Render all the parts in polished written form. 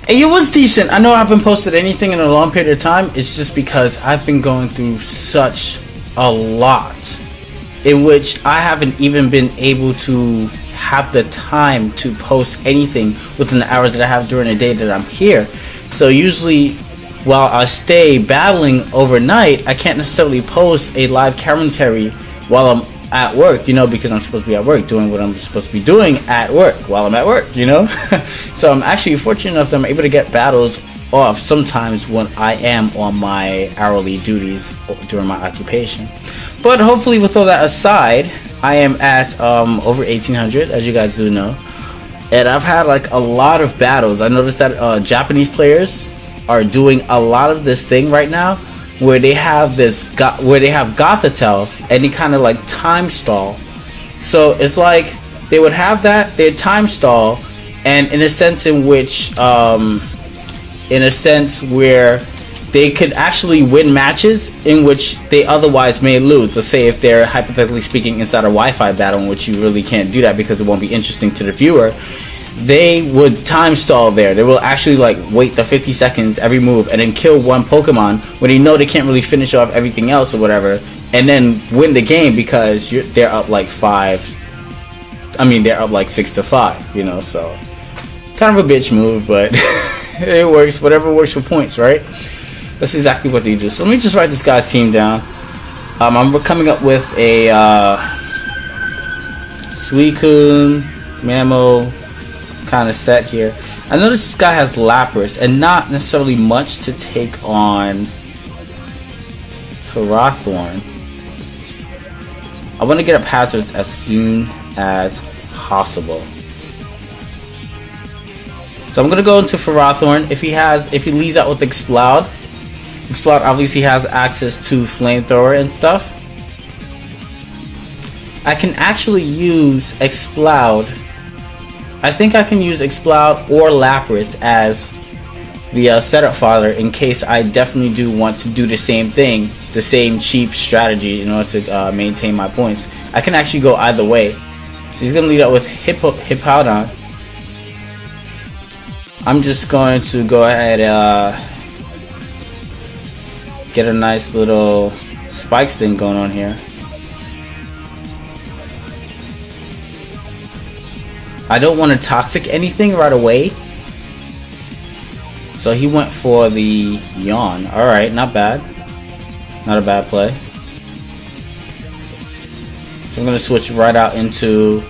It was decent. I know I haven't posted anything in a long period of time. It's just because I've been going through such a lot, in which I haven't even been able to have the time to post anything within the hours that I have during the day that I'm here. So usually, while I stay battling overnight, I can't necessarily post a live commentary while I'm at work, you know, because I'm supposed to be at work doing what I'm supposed to be doing at work while I'm at work, you know. So I'm actually fortunate enough that I'm able to get battles off sometimes when I am on my hourly duties during my occupation. But hopefully, with all that aside, I am at over 1800, as you guys do know, and I've had like a lot of battles. I noticed that Japanese players are doing a lot of this thing right now, where they have Gothitelle, and they kind of like time stall. So it's like they would have that, their time stall, and in a sense where they could actually win matches in which they otherwise may lose. Let's say if they're hypothetically speaking inside a Wi-Fi battle, in which you really can't do that because it won't be interesting to the viewer. They would time stall there. They will actually like wait the 50 seconds every move and then kill one Pokemon when they know they can't really finish off everything else or whatever, and then win the game because they're up like 5. I mean, they're up like 6-5, you know. So kind of a bitch move, but it works. Whatever works for points, right? That's exactly what they do. So let me just write this guy's team down. I'm coming up with a Suicune, Mamo kind of set here. I notice this guy has Lapras and not necessarily much to take on Ferrothorn. I want to get up hazards as soon as possible. So I'm gonna go into Ferrothorn. If he leads out with Explode obviously has access to Flamethrower and stuff. I can actually use Explode. I think I can use Explode or Lapras as the setup fodder in case I definitely do want to do the same thing, the same cheap strategy in order to maintain my points. I can actually go either way. So he's going to lead out with Hippowdon. I'm just going to go ahead get a nice little spikes thing going on here. I don't want to toxic anything right away. So he went for the Yawn. Alright, not bad. Not a bad play. So I'm going to switch right out into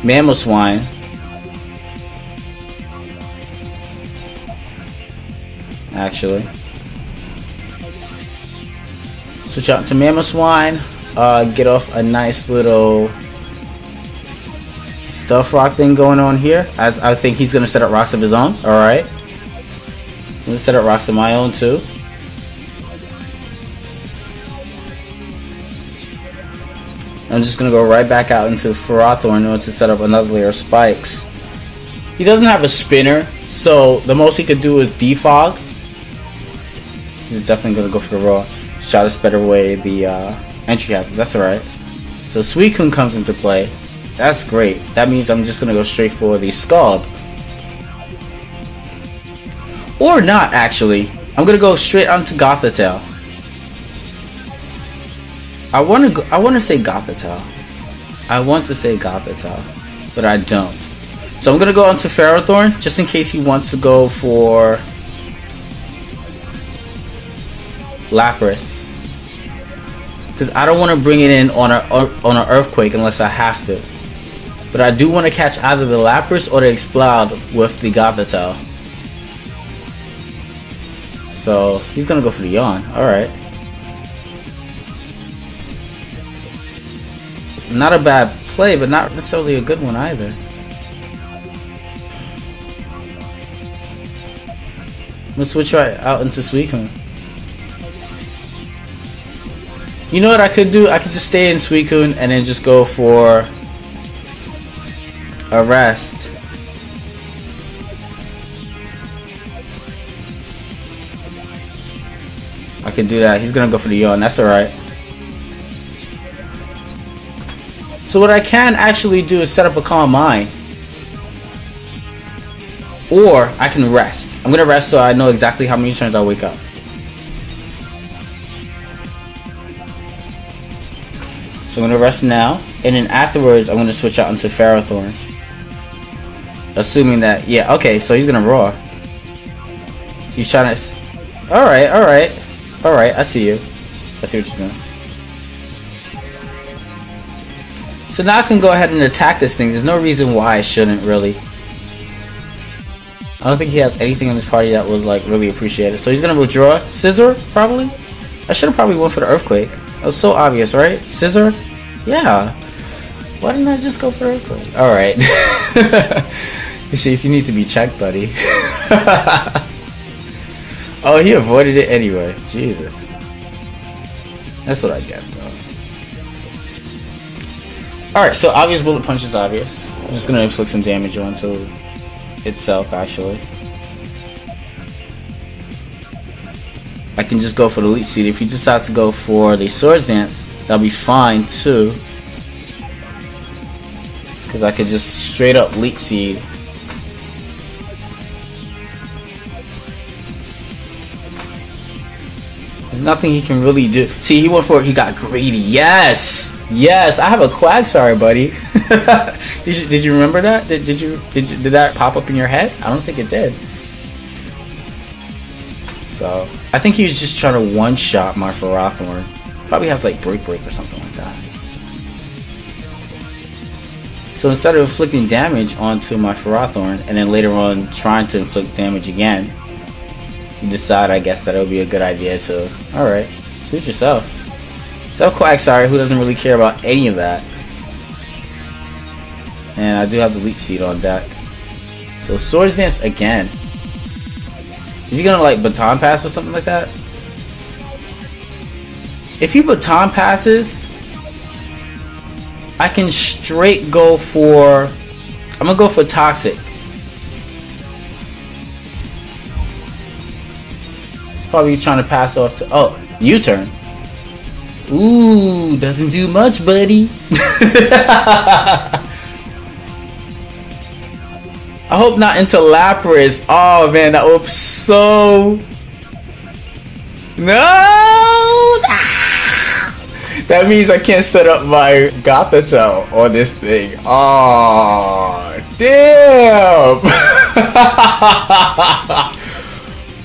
Mamoswine. Actually. Switch out to Mamoswine. Get off a nice little Stuff Rock thing going on here, as I think he's gonna set up rocks of his own. Alright. So I'm gonna set up rocks of my own too. I'm just gonna go right back out into Ferrothorn in order to set up another layer of spikes. He doesn't have a spinner, so the most he could do is defog. He's definitely gonna go for the raw. Shot to spread away the entry hazards. That's alright. So Suicune comes into play. That's great. That means I'm just gonna go straight for the Scald. Or not, actually. I'm gonna go straight onto Gothitelle. I want to say Gothitelle. I want to say Gothitelle, but I don't. So I'm gonna go onto Ferrothorn just in case he wants to go for Lapras, because I don't want to bring it in on an Earthquake unless I have to. But I do want to catch either the Lapras or the Explode with the Gothitelle. So he's gonna go for the Yawn. Alright. Not a bad play, but not necessarily a good one either. Let's switch right out into Suicune. You know what I could do? I could just stay in Suicune and then just go for a rest. I can do that. He's gonna go for the Yawn. That's alright. So what I can actually do is set up a Calm Mind. or I can rest. I'm gonna rest so I know exactly how many turns I'll wake up. So I'm gonna rest now, and then afterwards I'm gonna switch out into Ferrothorn. Assuming that, yeah, okay, so he's gonna roar. He's trying to. Alright, alright. Alright, I see you. I see what you're doing. So now I can go ahead and attack this thing. There's no reason why I shouldn't, really. I don't think he has anything in his party that would, like, really appreciate it. So he's gonna withdraw. Scissor, probably? I should have probably went for the Earthquake. That was so obvious, right? Scissor? Yeah. Why didn't I just go for Earthquake? Alright. You see, if you need to be checked, buddy. Oh, he avoided it anyway. Jesus. That's what I get, though. Alright, so obvious bullet punch is obvious. I'm just gonna inflict some damage onto itself, actually. I can just go for the Leech Seed. If he decides to go for the Swords Dance, that'll be fine, too. Because I could just straight up Leech Seed. There's nothing he can really do. See, he went for it. He got greedy. Yes, yes. I have a Quagsire, buddy. did you remember that? Did that pop up in your head? I don't think it did. So I think he was just trying to one-shot my Ferrothorn. Probably has like Break or something like that. So instead of inflicting damage onto my Ferrothorn and then later on trying to inflict damage again, you decide, I guess, that it would be a good idea to, alright, suit yourself. So Quagsire, who doesn't really care about any of that. And I do have the Leech Seed on deck. So Swords Dance again. Is he gonna like Baton Pass or something like that? If he Baton Passes, I can straight go for, I'm gonna go for Toxic. Probably trying to pass off to, oh, U-turn. Ooh, doesn't do much, buddy. I hope not into Lapras. Oh man, that was so. No. That means I can't set up my Gothitelle on this thing. Oh, damn.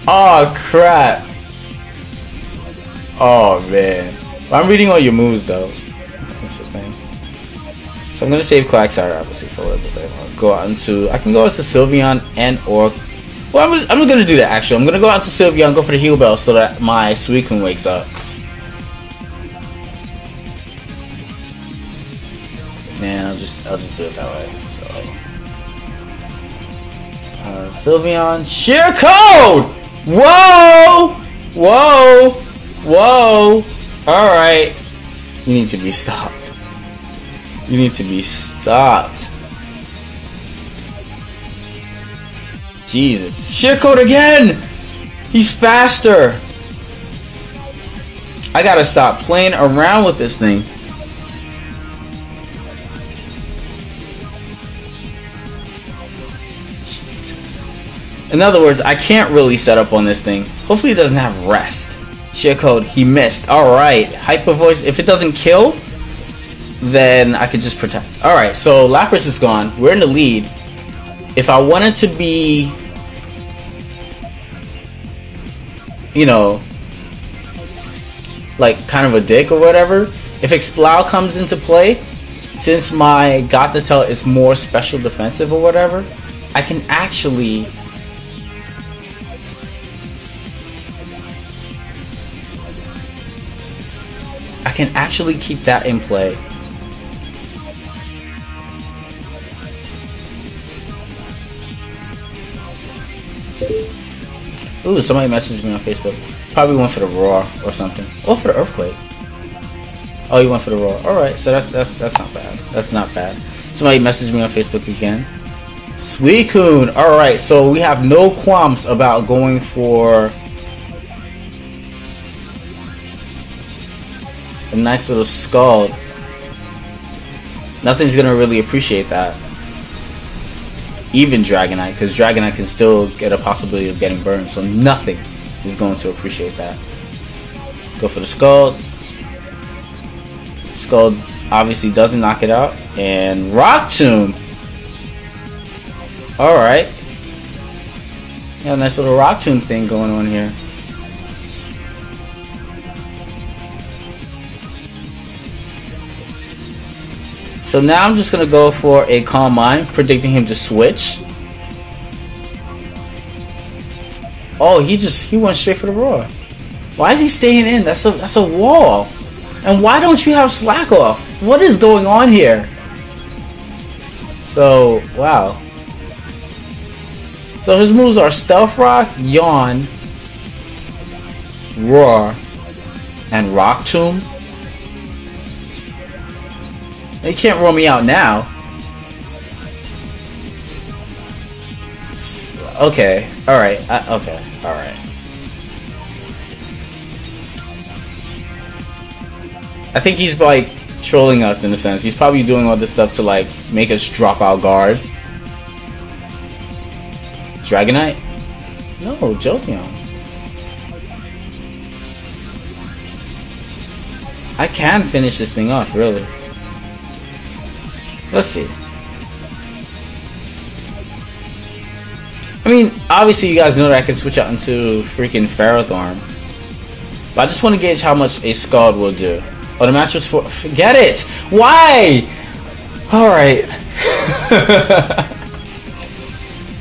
Oh crap. Oh man. I'm reading all your moves though. That's the thing. So I'm gonna save Quagsire obviously for a little bit. I'll go out into, I can go into Sylveon and or, well, I'm gonna do that actually. I'm gonna go out to Sylveon, go for the Heal Bell so that my Suicune wakes up. Man, I'll just do it that way. So Sylveon, Sheer Code! Whoa! Whoa! Whoa! Alright. You need to be stopped. You need to be stopped. Jesus. Sheer Code again! He's faster! I gotta stop playing around with this thing. In other words, I can't really set up on this thing. Hopefully it doesn't have rest. Sheer Code, he missed. Alright, Hyper Voice. If it doesn't kill, then I could just protect. Alright, so Lapras is gone. We're in the lead. If I wanted to be, you know, like kind of a dick or whatever, if Exploud comes into play, since my Gothitelle is more special defensive or whatever, I can actually keep that in play. Ooh, somebody messaged me on Facebook. Probably went for the Roar or something. Or for the Earthquake. Oh, you went for the Roar. Alright, so that's not bad. That's not bad. Somebody messaged me on Facebook again. Suicune! Alright, so we have no qualms about going for a nice little Scald. Nothing's gonna really appreciate that. even Dragonite, because Dragonite can still get a possibility of getting burned, so nothing is going to appreciate that. Go for the Scald. Scald obviously doesn't knock it out, and Rock Tomb. Alright. Got a nice little Rock Tomb thing going on here. So now I'm just going to go for a Calm Mind, predicting him to switch. Oh, he went straight for the Roar. Why is he staying in? That's a wall. And why don't you have Slack Off? What is going on here? So, wow. So his moves are Stealth Rock, Yawn, Roar, and Rock Tomb. You can't roll me out now. Okay, alright, okay, alright. I think he's like trolling us in a sense. He's probably doing all this stuff to like make us drop our guard. Dragonite? No, Jolteon. I can finish this thing off, really. Let's see. I mean, obviously you guys know that I can switch out into freaking Ferrothorn. But I just want to gauge how much a Scald will do. Oh, the Master's for... Forget it! Why? Alright.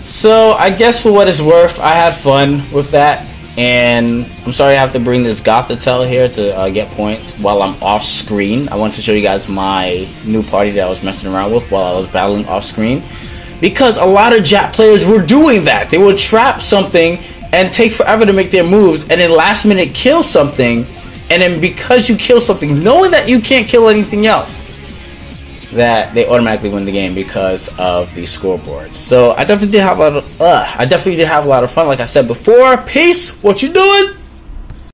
So, I guess for what it's worth, I had fun with that. And I'm sorry I have to bring this Gothitelle here to get points while I'm off screen. I want to show you guys my new party that I was messing around with while I was battling off screen. Because a lot of Jap players were doing that. They would trap something and take forever to make their moves and then last minute kill something. And then because you kill something, knowing that you can't kill anything else, that they automatically win the game because of the scoreboard. So I definitely did have a lot of fun, like I said before. Peace. What you doing?